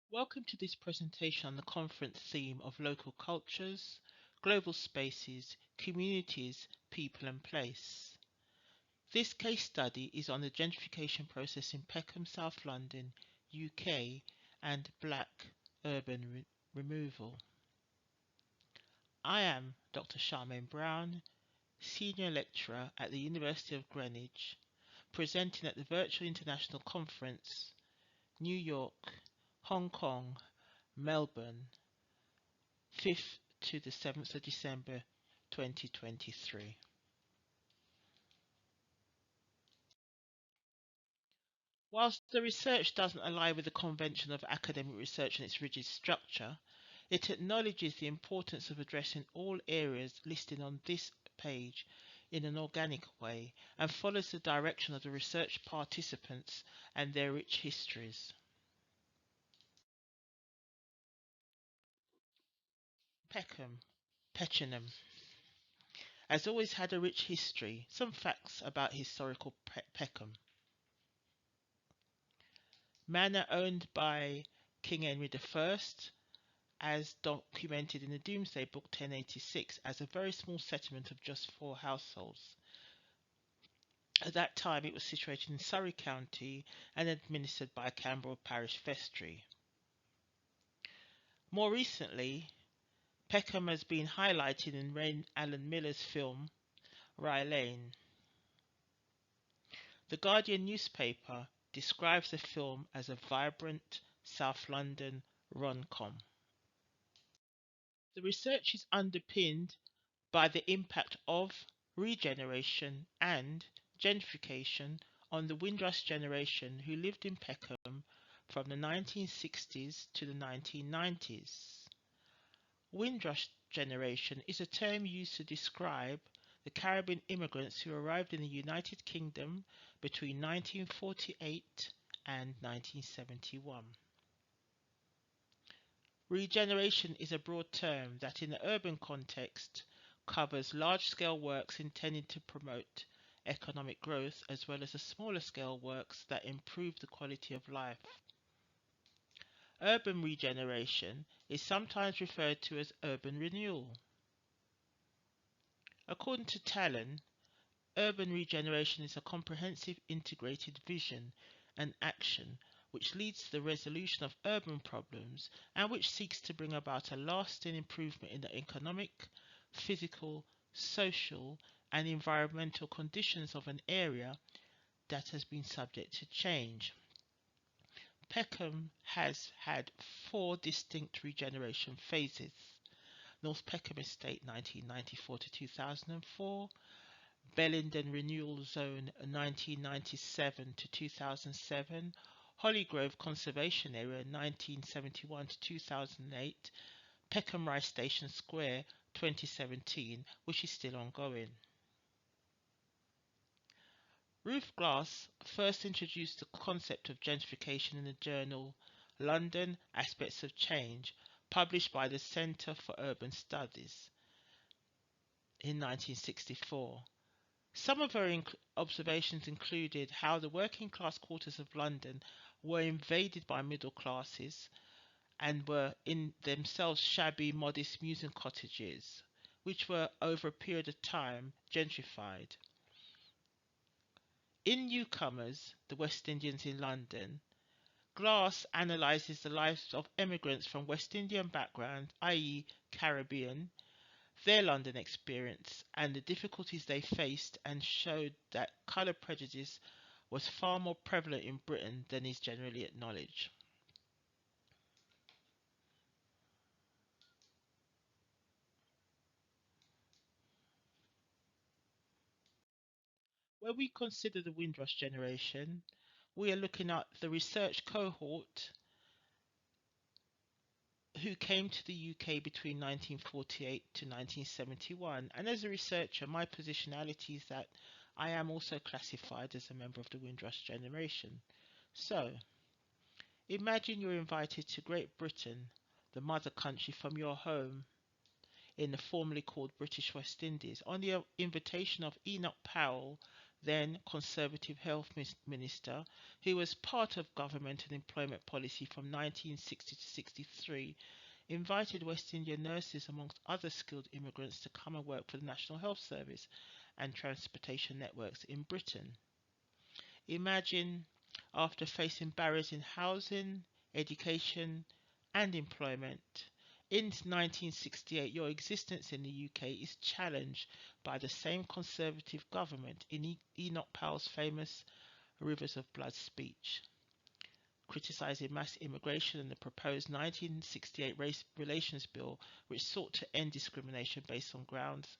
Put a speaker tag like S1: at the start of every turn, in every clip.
S1: Welcome to this presentation on the conference theme of local cultures, global spaces, communities, people and place. This case study is on the gentrification process in Peckham, South London, UK, and black urban removal. I am Dr. Charmaine Brown, Senior Lecturer at the University of Greenwich, presenting at the Virtual International Conference, New York, Hong Kong, Melbourne, 5th to the 7th of December 2023. Whilst the research doesn't align with the convention of academic research and its rigid structure, it acknowledges the importance of addressing all areas listed on this page in an organic way and follows the direction of the research participants and their rich histories. Peckham, Pechenham, has always had a rich history. Some facts about historical Peckham. Manor owned by King Henry I, as documented in the Domesday Book 1086, as a very small settlement of just 4 households. At that time it was situated in Surrey County and administered by a Camberwell Parish Vestry. More recently, Peckham has been highlighted in Ray Allen Miller's film Rye Lane. The Guardian newspaper describes the film as a vibrant South London rom-com. The research is underpinned by the impact of regeneration and gentrification on the Windrush generation who lived in Peckham from the 1960s to the 1990s. Windrush generation is a term used to describe the Caribbean immigrants who arrived in the United Kingdom between 1948 and 1971. Regeneration is a broad term that in the urban context covers large-scale works intended to promote economic growth as well as the smaller-scale works that improve the quality of life. Urban regeneration is sometimes referred to as urban renewal. According to Talon, urban regeneration is a comprehensive integrated vision and action which leads to the resolution of urban problems and which seeks to bring about a lasting improvement in the economic, physical, social and environmental conditions of an area that has been subject to change. Peckham has had 4 distinct regeneration phases. North Peckham Estate 1994 to 2004, Bellenden Renewal Zone 1997 to 2007, Hollygrove Conservation Area 1971 to 2008, Peckham Rise Station Square 2017, which is still ongoing. Ruth Glass first introduced the concept of gentrification in the journal London Aspects of Change, published by the Centre for Urban Studies in 1964. Some of her observations included how the working class quarters of London were invaded by middle classes and were in themselves shabby, modest musing cottages, which were over a period of time gentrified. In Newcomers, the West Indians in London, Glass analyses the lives of emigrants from West Indian background, i.e. Caribbean, their London experience and the difficulties they faced, and showed that colour prejudice was far more prevalent in Britain than is generally acknowledged. When we consider the Windrush generation, we are looking at the research cohort who came to the UK between 1948 to 1971, and as a researcher my positionality is that I am also classified as a member of the Windrush generation. So, imagine you're invited to Great Britain, the mother country, from your home in the formerly called British West Indies, on the invitation of Enoch Powell, then Conservative Health Minister, who was part of government and employment policy from 1960 to 63, invited West Indian nurses, amongst other skilled immigrants, to come and work for the National Health Service and transportation networks in Britain. Imagine, after facing barriers in housing, education, and employment, in 1968 your existence in the UK is challenged by the same Conservative government in Enoch Powell's famous Rivers of Blood speech, criticising mass immigration and the proposed 1968 Race Relations Bill, which sought to end discrimination based on grounds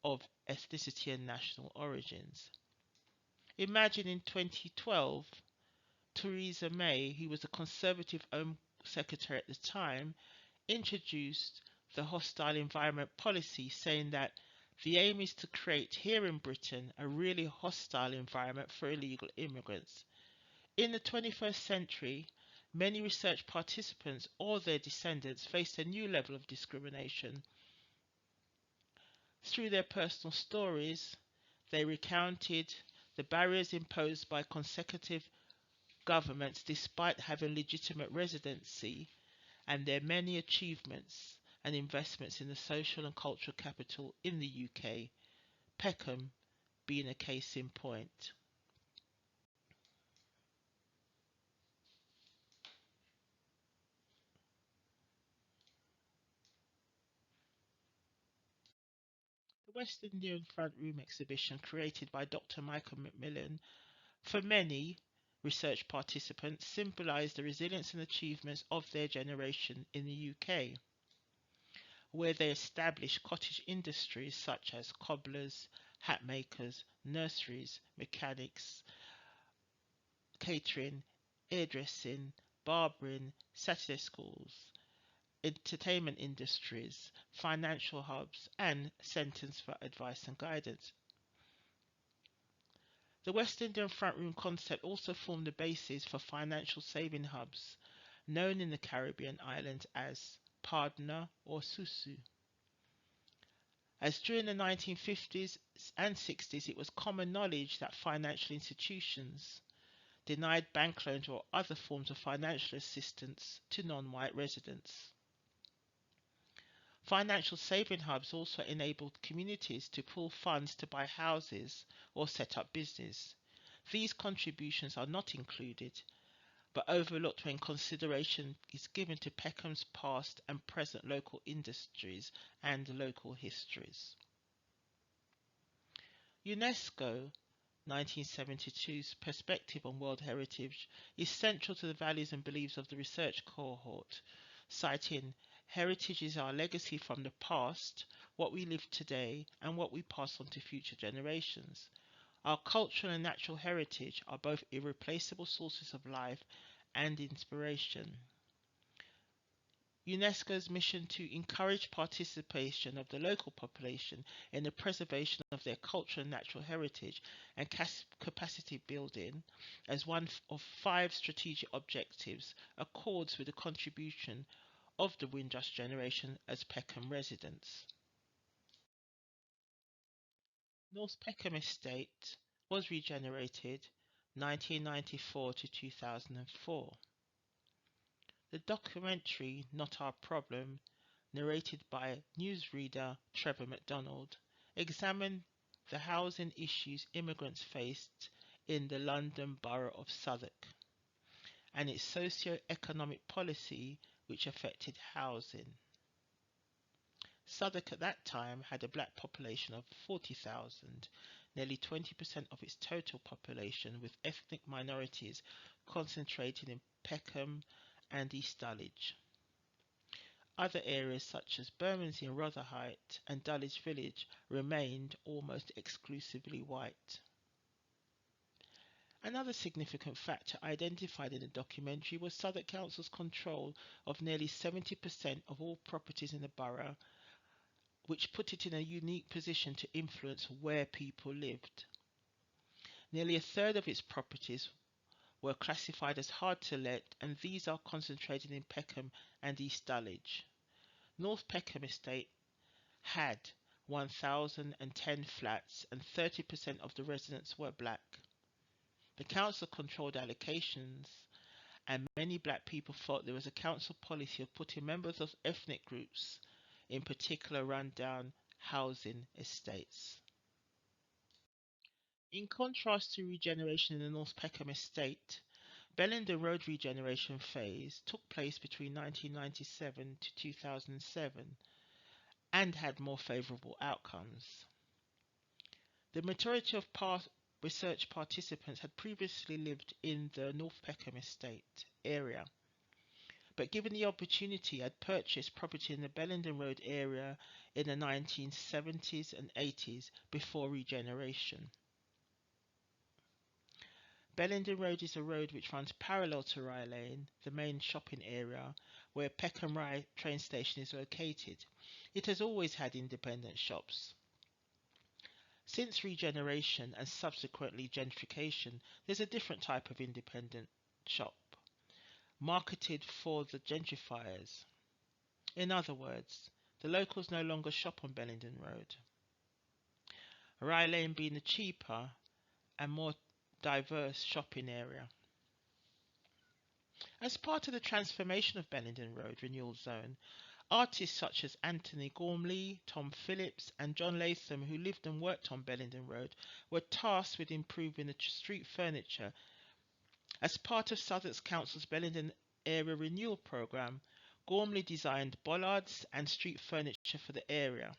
S1: of ethnicity and national origins. Imagine in 2012, Theresa May, who was the Conservative Home Secretary at the time, introduced the hostile environment policy, saying that the aim is to create here in Britain a really hostile environment for illegal immigrants. In the 21st century, many research participants or their descendants faced a new level of discrimination. Through their personal stories, they recounted the barriers imposed by consecutive governments despite having legitimate residency, and their many achievements and investments in the social and cultural capital in the UK, Peckham being a case in point. The West Indian Front Room exhibition, created by Dr. Michael Macmillan, for many research participants symbolised the resilience and achievements of their generation in the UK, where they established cottage industries such as cobblers, hat makers, nurseries, mechanics, catering, hairdressing, barbering, Saturday schools, entertainment industries, financial hubs, and centres for advice and guidance. The West Indian front room concept also formed the basis for financial saving hubs, known in the Caribbean islands as Pardner or Susu. As during the 1950s and 60s it was common knowledge that financial institutions denied bank loans or other forms of financial assistance to non-white residents. Financial saving hubs also enabled communities to pool funds to buy houses or set up business. These contributions are not included, but overlooked when consideration is given to Peckham's past and present local industries and local histories. UNESCO 1972's perspective on World Heritage is central to the values and beliefs of the research cohort, citing, "Heritage is our legacy from the past, what we live today, and what we pass on to future generations. Our cultural and natural heritage are both irreplaceable sources of life and inspiration." UNESCO's mission to encourage participation of the local population in the preservation of their cultural and natural heritage and capacity building as one of 5 strategic objectives accords with the contribution of the Windrush generation as Peckham residents. North Peckham Estate was regenerated 1994 to 2004. The documentary Not Our Problem, narrated by newsreader Trevor MacDonald, examined the housing issues immigrants faced in the London Borough of Southwark and its socio-economic policy which affected housing. Southwark at that time had a black population of 40,000, nearly 20% of its total population, with ethnic minorities concentrated in Peckham and East Dulwich. Other areas such as Bermondsey and Rotherhithe and Dulwich Village remained almost exclusively white. Another significant factor identified in the documentary was Southwark Council's control of nearly 70% of all properties in the borough, which put it in a unique position to influence where people lived. Nearly a third of its properties were classified as hard to let, and these are concentrated in Peckham and East Dulwich. North Peckham Estate had 1,010 flats, and 30% of the residents were black. The council controlled allocations, and many black people felt there was a council policy of putting members of ethnic groups in particular rundown housing estates. In contrast to regeneration in the North Peckham estate, Bellenden Road regeneration phase took place between 1997 to 2007 and had more favourable outcomes. The majority of research participants had previously lived in the North Peckham estate area, but given the opportunity had purchased property in the Bellenden Road area in the 1970s and 80s before regeneration. Bellenden Road is a road which runs parallel to Rye Lane, the main shopping area, where Peckham Rye train station is located. It has always had independent shops. Since regeneration and subsequently gentrification, there's a different type of independent shop, marketed for the gentrifiers. In other words, the locals no longer shop on Bellenden Road, Rye Lane being the cheaper and more diverse shopping area. As part of the transformation of Bellenden Road Renewal Zone, artists such as Anthony Gormley, Tom Phillips and John Latham, who lived and worked on Bellenden Road, were tasked with improving the street furniture. As part of Southwark Council's Bellenden Area Renewal Programme, Gormley designed bollards and street furniture for the area.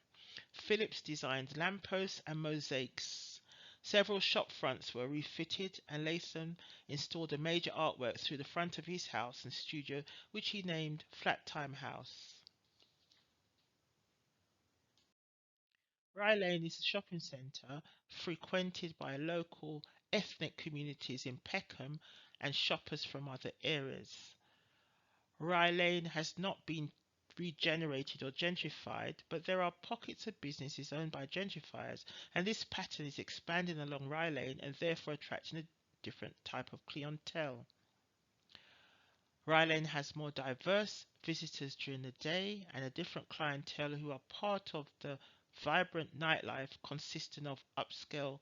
S1: Phillips designed lampposts and mosaics. Several shop fronts were refitted, and Latham installed a major artwork through the front of his house and studio, which he named Flat Time House. Rye Lane is a shopping centre frequented by local ethnic communities in Peckham and shoppers from other areas. Rye Lane has not been regenerated or gentrified, but there are pockets of businesses owned by gentrifiers, and this pattern is expanding along Rye Lane and therefore attracting a different type of clientele. Rye Lane has more diverse visitors during the day and a different clientele who are part of the vibrant nightlife consisting of upscale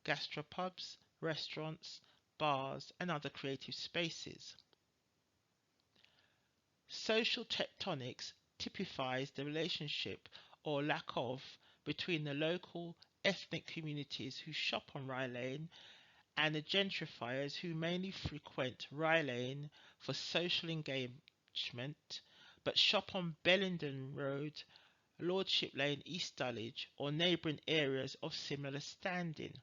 S1: gastropubs, restaurants, bars, and other creative spaces. Social tectonics typifies the relationship or lack of between the local ethnic communities who shop on Rye Lane and the gentrifiers who mainly frequent Rye Lane for social engagement but shop on Bellenden Road, Lordship Lane, East Dulwich or neighbouring areas of similar standing.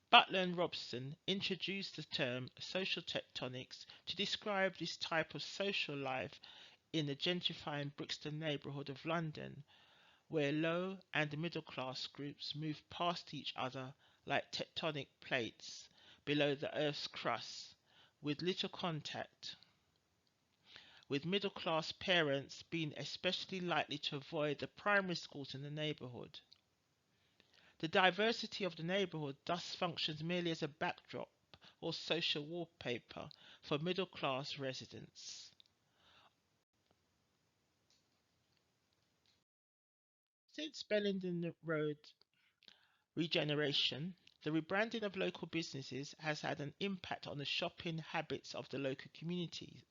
S1: Butler and Robson introduced the term social tectonics to describe this type of social life in the gentrifying Brixton neighbourhood of London, where low and middle class groups move past each other like tectonic plates below the Earth's crust, with little contact, with middle class parents being especially likely to avoid the primary schools in the neighbourhood. The diversity of the neighbourhood thus functions merely as a backdrop or social wallpaper for middle-class residents. Since Bellenden Road regeneration, the rebranding of local businesses has had an impact on the shopping habits of the local community.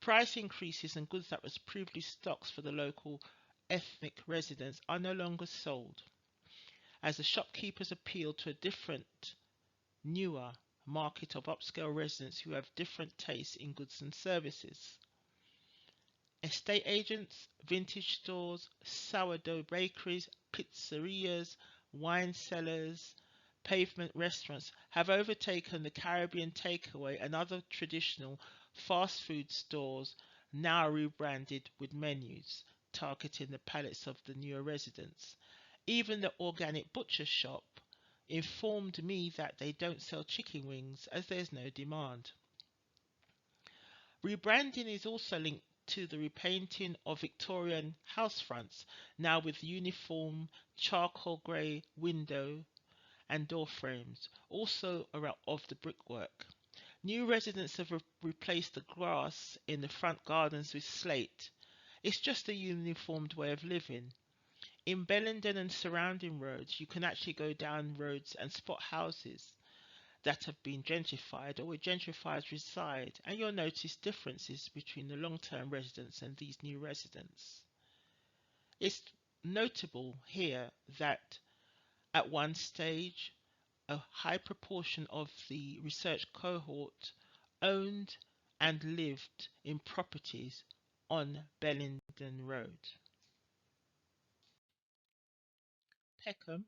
S1: Price increases and goods that was previously stocked for the local ethnic residents are no longer sold, as the shopkeepers appeal to a different newer market of upscale residents who have different tastes in goods and services. Estate agents, vintage stores, sourdough bakeries, pizzerias, wine cellars, pavement restaurants have overtaken the Caribbean takeaway and other traditional fast food stores, now rebranded with menus targeting the palates of the newer residents. Even the organic butcher shop informed me that they don't sell chicken wings as there's no demand. Rebranding is also linked to the repainting of Victorian house fronts, now with uniform charcoal grey window and door frames, also of the brickwork. New residents have replaced the grass in the front gardens with slate. It's just a uniformed way of living. In Bellenden and surrounding roads, you can actually go down roads and spot houses that have been gentrified or where gentrifiers reside, and you'll notice differences between the long-term residents and these new residents. It's notable here that at one stage, a high proportion of the research cohort owned and lived in properties on Bellenden Road. Peckham,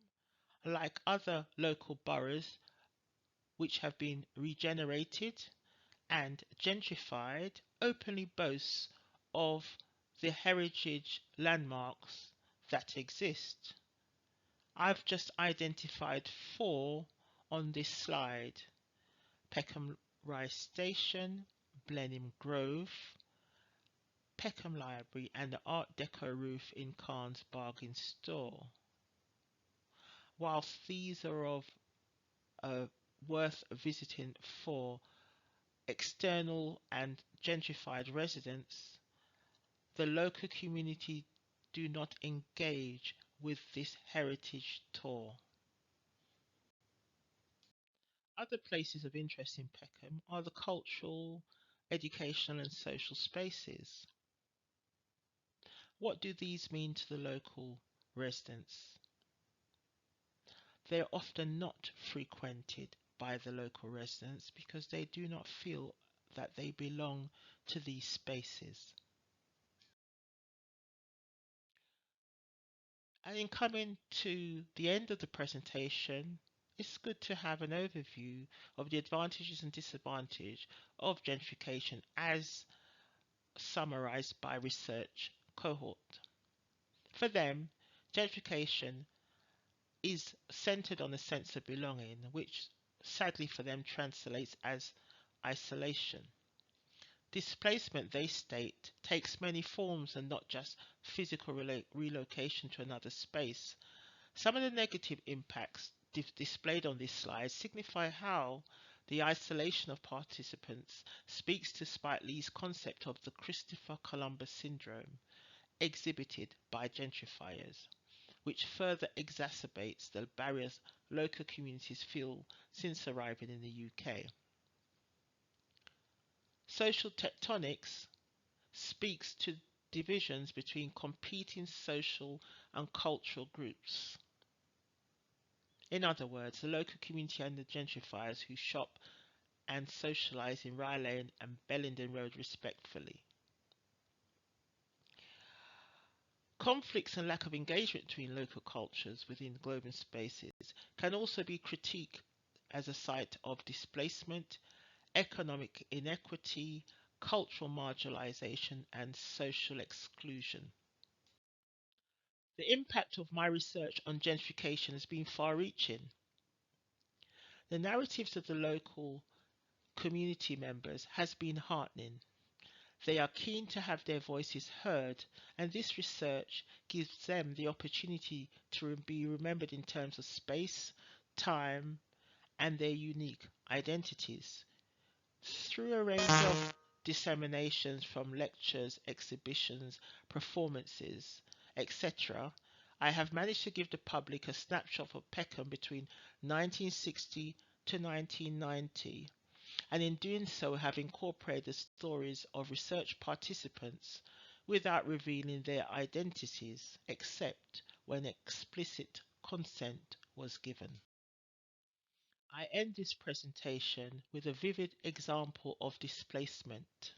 S1: like other local boroughs which have been regenerated and gentrified, openly boasts of the heritage landmarks that exist. I've just identified four on this slide: Peckham Rise Station, Blenheim Grove, Peckham Library, and the Art Deco roof in Khan's Bargain Store. Whilst these are of worth visiting for external and gentrified residents, the local community do not engage with this heritage tour. Other places of interest in Peckham are the cultural, educational and social spaces. What do these mean to the local residents? They are often not frequented by the local residents because they do not feel that they belong to these spaces. And in coming to the end of the presentation, it's good to have an overview of the advantages and disadvantages of gentrification as summarized by research cohort. For them, gentrification is centered on a sense of belonging, which sadly for them translates as isolation. Displacement, they state, takes many forms and not just physical relocation to another space. Some of the negative impacts displayed on this slide signify how the isolation of participants speaks to Spike Lee's concept of the Christopher Columbus syndrome exhibited by gentrifiers, which further exacerbates the barriers local communities feel since arriving in the UK. Social tectonics speaks to divisions between competing social and cultural groups. In other words, the local community and the gentrifiers who shop and socialise in Rye Lane and Bellenden Road respectively. Conflicts and lack of engagement between local cultures within global spaces can also be critiqued as a site of displacement, economic inequity, cultural marginalisation and social exclusion. The impact of my research on gentrification has been far-reaching. The narratives of the local community members has been heartening. They are keen to have their voices heard, and this research gives them the opportunity to be remembered in terms of space, time, and their unique identities. Through a range of disseminations from lectures, exhibitions, performances, etc., I have managed to give the public a snapshot of Peckham between 1960 to 1990, and in doing so have incorporated the stories of research participants without revealing their identities except when explicit consent was given. I end this presentation with a vivid example of displacement.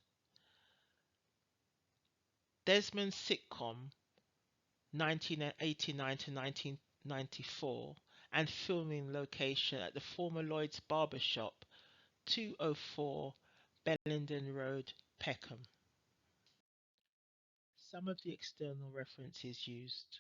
S1: Desmond's sitcom 1989 to 1994 and filming location at the former Lloyd's Barbershop 204 Bellenden Road, Peckham. Some of the external references used.